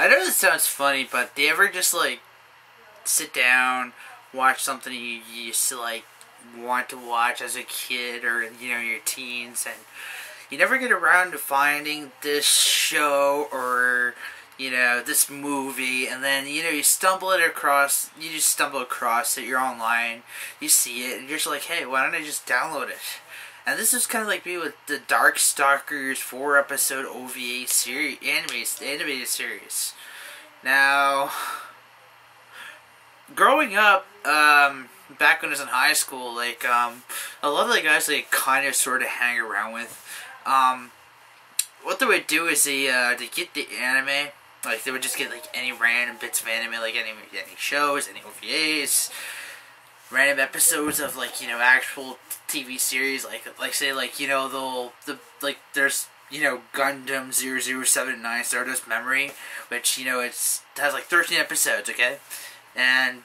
I know this sounds funny, but do you ever just, like, sit down, watch something you used to, like, want to watch as a kid or, you know, your teens, and you never get around to finding this show or, you know, this movie, and then, you know, you just stumble across it, you're online, you see it, and you're just like, hey, why don't I just download it? And this is kind of like me with the Darkstalkers 4-episode OVA series, animated series. Now, growing up, back when I was in high school, like, a lot of the guys, like, kind of sort of hang around with, what they would do is they get the anime, like, they would just get, like, any random bits of anime, like, any shows, any OVAs, random episodes of, like, you know, actual TV series, like say, like, you know, there's, you know, Gundam 0079 Stardust Memory, which, you know, has, like, 13 episodes, okay? And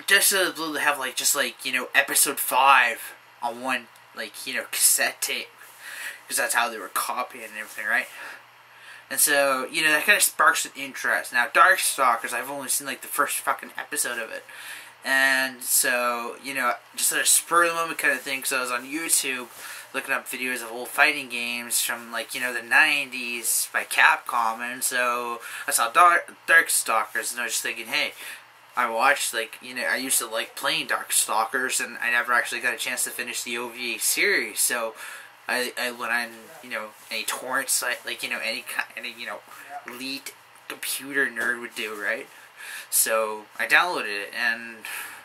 just to have, like, just, like, you know, episode 5 on one, like, you know, cassette tape, because that's how they were copying and everything, right? And so, you know, that kind of sparks an interest. Now, Darkstalkers, I've only seen, like, the first fucking episode of it. And so, you know, just a spur of the moment kind of thing, because I was on YouTube looking up videos of old fighting games from, like, you know, the 90s by Capcom, and so I saw Darkstalkers, and I was just thinking, hey, I watched, like, you know, I used to like playing Darkstalkers, and I never actually got a chance to finish the OVA series, so I went on, you know, any torrent site, like, you know, any you know, elite computer nerd would do, right? So I downloaded it, and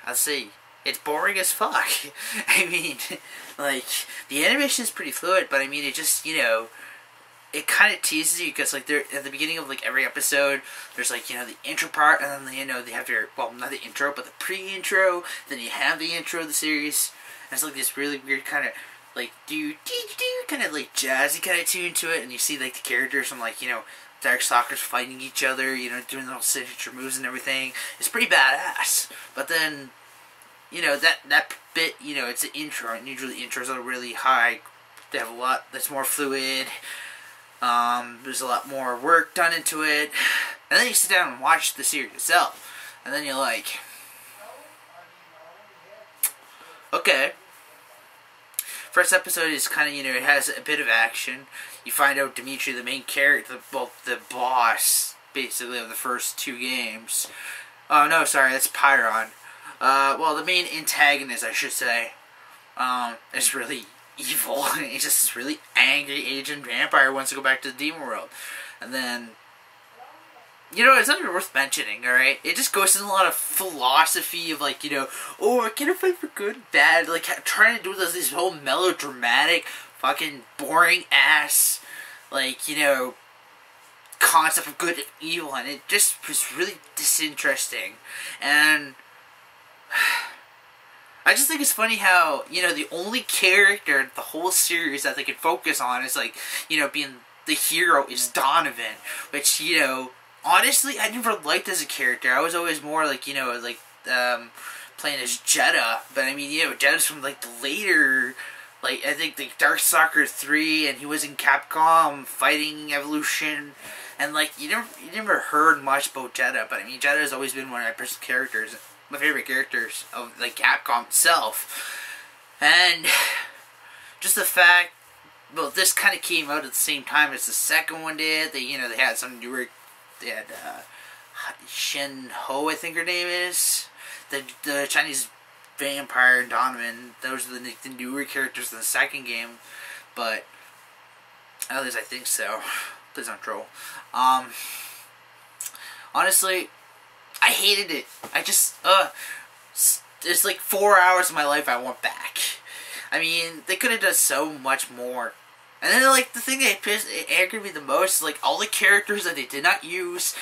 I'll say it's boring as fuck. I mean, like, the animation is pretty fluid, but I mean, it just, you know, it kind of teases you, because, like, they're at the beginning of, like, every episode, there's, like, you know, the intro part, and then, you know, they have their, well, not the intro, but the pre-intro, then you have the intro of the series, and it's, like, this really weird kind of, like, kind of, like, jazzy kind of tune to it, and you see, like, the characters from, like, you know, Darkstalkers fighting each other, you know, doing little signature moves and everything. It's pretty badass. But then, you know, that bit, you know, it's an intro, and usually intros are really high. They have a lot that's more fluid. There's a lot more work done into it. And then you sit down and watch the series itself. And then you're like, okay. First episode is kind of, you know, it has a bit of action. You find out Dimitri, the main character, the boss, basically, of the first 2 games. Oh, no, sorry, that's Pyron. Well, the main antagonist, I should say, is really evil. He's just this really angry agent vampire who wants to go back to the demon world. And then, you know, it's not worth mentioning, alright? It just goes into a lot of philosophy of, like, you know, oh, I can't fight for good, bad, like, trying to do this whole melodramatic, fucking boring-ass, like, you know, concept of good and evil, and it just was really disinteresting. And I just think it's funny how, you know, the only character in the whole series that they can focus on is, like, you know, being the hero is Donovan, which, you know, honestly, I never liked as a character. I was always more, like, you know, like, playing as Jeddah, but I mean, you know, Jeddah's from, like, the later, like, I think, like, Darkstalkers 3, and he was in Capcom Fighting Evolution, and, like, you never heard much about Jeddah, but I mean, Jeddah has always been one of my personal characters, my favorite characters of, like, Capcom itself. And just the fact, well, this kind of came out at the same time as the second one did. They, you know, they had some newer, they had Shin Ho, I think her name is, the Chinese vampire, and Donovan. Those are the newer characters in the second game, but at least I think so. Please don't troll. Honestly, I hated it. I just, it's like 4 hours of my life I want back. I mean, they could have done so much more. And then, like, the thing that angered me the most is, like, all the characters that they did not use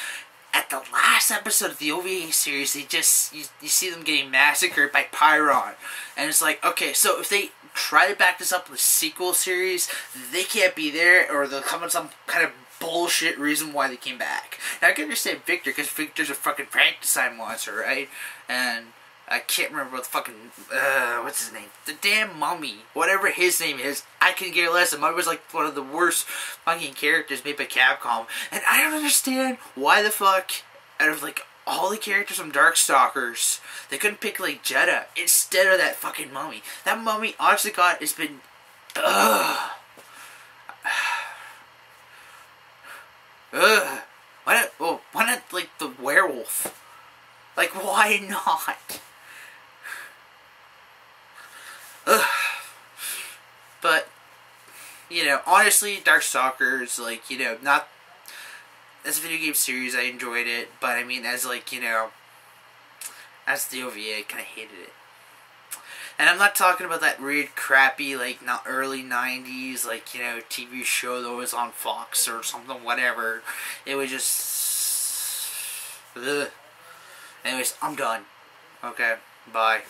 at the last episode of the OVA series, they just, you see them getting massacred by Pyron. And it's like, okay, so if they try to back this up with a sequel series, they can't be there, or they'll come up with some kind of bullshit reason why they came back. Now, I can understand Victor, because Victor's a fucking Frankenstein monster, right? And I can't remember what the fucking, what's his name? The damn mummy. Whatever his name is, I can care less. The mummy was like one of the worst fucking characters made by Capcom. And I don't understand why the fuck, out of like all the characters from Darkstalkers, they couldn't pick like Jeddah instead of that fucking mummy. That mummy, honestly God, has been, ugh. Why not like the werewolf? Like, why not? Ugh. But, you know, honestly, Darkstalkers, like, you know, not as a video game series, I enjoyed it, but I mean, as like, you know, as the OVA, I kind of hated it. And I'm not talking about that weird, crappy, like, not early 90s, like, you know, TV show that was on Fox or something, whatever. It was just... ugh. Anyways, I'm done. Okay, bye.